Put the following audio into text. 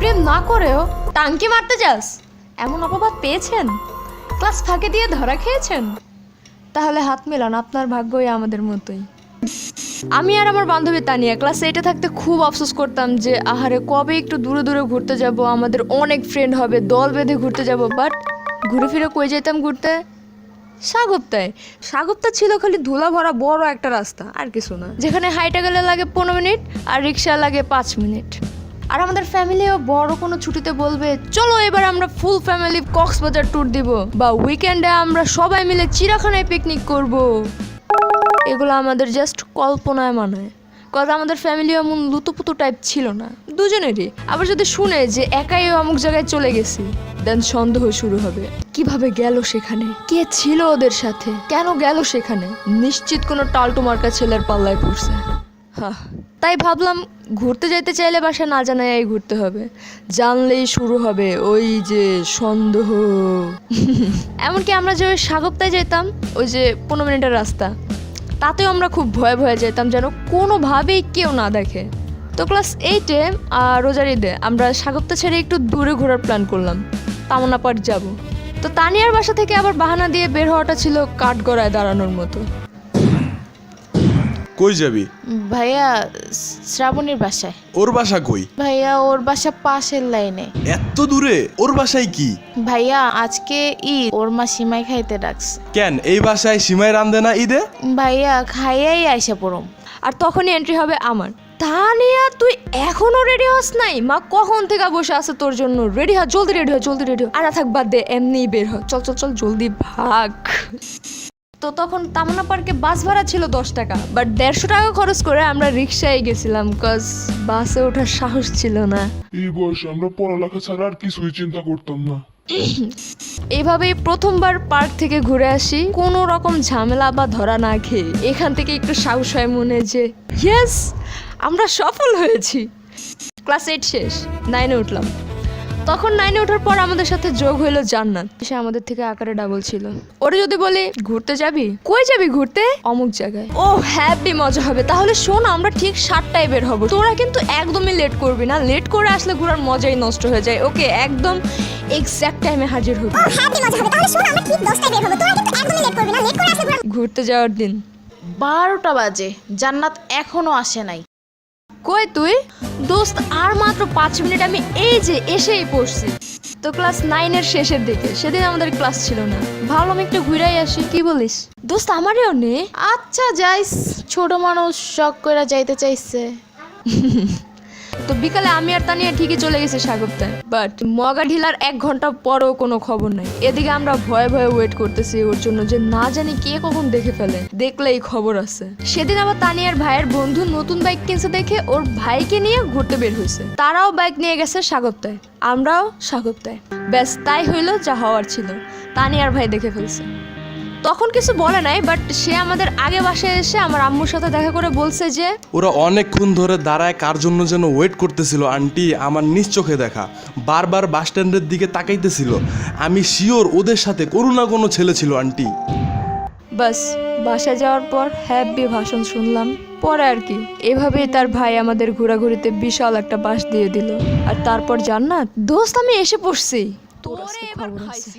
প্রেম না করেও টাঙ্কি মারতে যাস, এমন অপবাদ পেয়েছেন? ক্লাস ফাঁকে দিয়ে ধরা খেয়েছেন? তাহলে হাত মেলান, আপনার ভাগ্যই আমাদের মতোই। আমি আর আমার বান্ধবী তানিয়া ক্লাস 8-এ থাকতে খুব আফসোস করতাম যে আহারে কবে একটু দূরে দূরে ঘুরতে যাব, আমাদের অনেক ফ্রেন্ড হবে, দল বেঁধে ঘুরতে যাব। বাট ঘুরে ফিরে কই যেতাম ঘুরতে? সাগুপ্তা ছিল খালি ধুলা ভরা বড় একটা রাস্তা, আর কিছু না, যেখানে হাইটে গেলে লাগে 15 মিনিট আর রিক্সা লাগে 5 মিনিট। আর আমাদের ফ্যামিলিও বড় কোনো ছুটিতে বলবে চলো এবার আমরা ফুল ফ্যামিলি কক্সবাজার ট্যুর দিব, বা উইকেন্ডে আমরা সবাই মিলে চিড়িয়াখানায় পিকনিক করব। এগুলো আমাদের জাস্ট কল্পনায় মানায়, কথা আমাদের ফ্যামিলি এমন লুতুপুতু টাইপ ছিল না দুজনেরই। আবার যদি শুনে যে একাই অমুক জায়গায় চলে গেছি, দেন সন্দেহ শুরু হবে, কিভাবে গেল সেখানে, কে ছিল ওদের সাথে, কেন গেল সেখানে, নিশ্চিত কোনো টালটু মার্কা ছেলের পাল্লায় পড়ছে। তাই ভাবলাম ঘুরতে যেতে চাইলে বাসা না জানাই ঘুরতে হবে, জানলেই শুরু হবে ওই যে সন্দেহ। এমনকি আমরা যে ওই সাগপ্তায় যেতাম, ওই যে 15 মিনিটের রাস্তা, তাতেও আমরা খুব ভয়ে ভয়ে যেতাম যেন কোনোভাবেই কেউ না দেখে। তো ক্লাস 8-এ রোজার ঈদে আমরা সাগপ্তা ছেড়ে একটু দূরে ঘোরার প্ল্যান করলাম, তামান্না পার্ক যাব। তো তানিয়ার বাসা থেকে আবার বাহানা দিয়ে বের হওয়াটা ছিল কাঠগড়ায় দাঁড়ানোর মতো। কই যাবি? ভাইয়া শ্রাবণীর বাসায়। ওর বাসা কই? ভাইয়া ওর বাসা পাশের লাইনে। এত দূরে? ওর বাসায় কি? ভাইয়া আজকে ঈদ, ওর মা সিমাই খাইতে ডাকছে। কেন এই বাসায় সিমাই রান্ধে না ঈদে? ভাইয়া খাইয়াই আইসা পড়ম। আর তখনই এন্ট্রি হবে আমার। তানিয়া তুই এখনো রেডি হস নাই? মা কখন থেকে বসে আছে তোর জন্য, রেডি হ, জলদি রেডি হ, জলদি রেডি হ। আর থাক বাদ দে, এমনিই বের হ, চল চল চল জলদি ভাগ। তো তখন তামান্না পার্কে বাস ভাড়া ছিল 10 টাকা, বাট 150 টাকা খরচ করে আমরা রিক্সায় গেছিলাম, কজ বাসে ওঠার সাহস ছিল না। এই বয়সে আমরা পড়ালেখা ছাড়া আর কিছুই চিন্তা করতাম না। এইভাবেই প্রথমবার পার্ক থেকে ঘুরে আসি, কোনো রকম ঝামেলা বা ধরা না খেয়ে। এখান থেকে একটু সাহস হয় মনে যে ইয়েস আমরা সফল হয়েছি। ক্লাস 8 শেষ, 9-এ উঠলাম। তখন 9-এ ওঠার পর আমাদের সাথে যোগ হইলো জান্নাত, সে আমাদের থেকে আকারে ডাবল ছিল। ওরে যদি বলি ঘুরতে যাবি, কই যাবি ঘুরতে? অমুক জায়গায়। ও হ্যাপি, মজা হবে। তাহলে শোন আমরা ঠিক 7টায় বের হব, তোরা কিন্তু একদমই লেট করবি না, লেট করে আসলে ঘোরার মজাই নষ্ট হয়ে যায়। ওকে, একদম এক্সাক্ট টাইমে হাজির হবি। ঘুরতে যাওয়ার দিন 12টা বাজে, জান্নাত এখনো আসে নাই। কই তুই? দোস্ত আর মাত্র 5 মিনিট, আমি এই যে এসেই পড়ছি। তো ক্লাস 9-এর শেষের দিকে, সেদিন আমাদের ক্লাস ছিল না, ভাবলাম একটু ঘুরাই আসি, কি বলিস? দোস্ত আমারও নে। আচ্ছা যাইস, ছোট মানুষ শখ করে যাইতে চাইছে। তো বিকালে আমি আর তানিয়া ঠিকই চলে গেছি সাগরতায়, বাট মগা ঢিলার 1 ঘন্টা পরও কোনো খবর নাই। এদিকে আমরা ভয়ে ভয়ে ওয়েট করতেছি ওর জন্য, যে না জানি কে কখন দেখে ফেলে, দেখলেই খবর আছে। সেদিন আবার তানিয়ার ভাইয়ের বন্ধু নতুন বাইক কিনছে দেখে ওর ভাইকে নিয়ে ঘুরতে বের হয়েছে, তারাও বাইক নিয়ে গেছে সাগরতায়, আমরাও সাগরতায়। ব্যাস তাই হইলো যা হওয়ার ছিল, তানিয়ার ভাই দেখে ফেলছে। তখন কিছু বলে নাই, বাট সে আমাদের আগে বাসায় এসে আমার আম্মুর সাথে দেখা করে বলছে যে ওরা অনেকক্ষণ ধরে দাঁড়ায় কার জন্য যেন ওয়েট করতেছিল। আন্টি আমার নিজ চোখে দেখা, বারবার বাস স্ট্যান্ডের দিকে তাকাইতেছিল। আমি শিওর ওদের সাথে কোনো না কোনো ছেলে ছিল আন্টি। বাস বাসায় যাওয়ার পর হ্যাপি ভাষণ শুনলাম, পরে আর কি এভাবেই তার ভাই আমাদের ঘোরাঘুরিতে বিশাল একটা বাস দিয়ে দিল। আর তারপর জান্নাত, দোস্ত আমি এসে পড়ছি, তোর আজকে খবর আছে।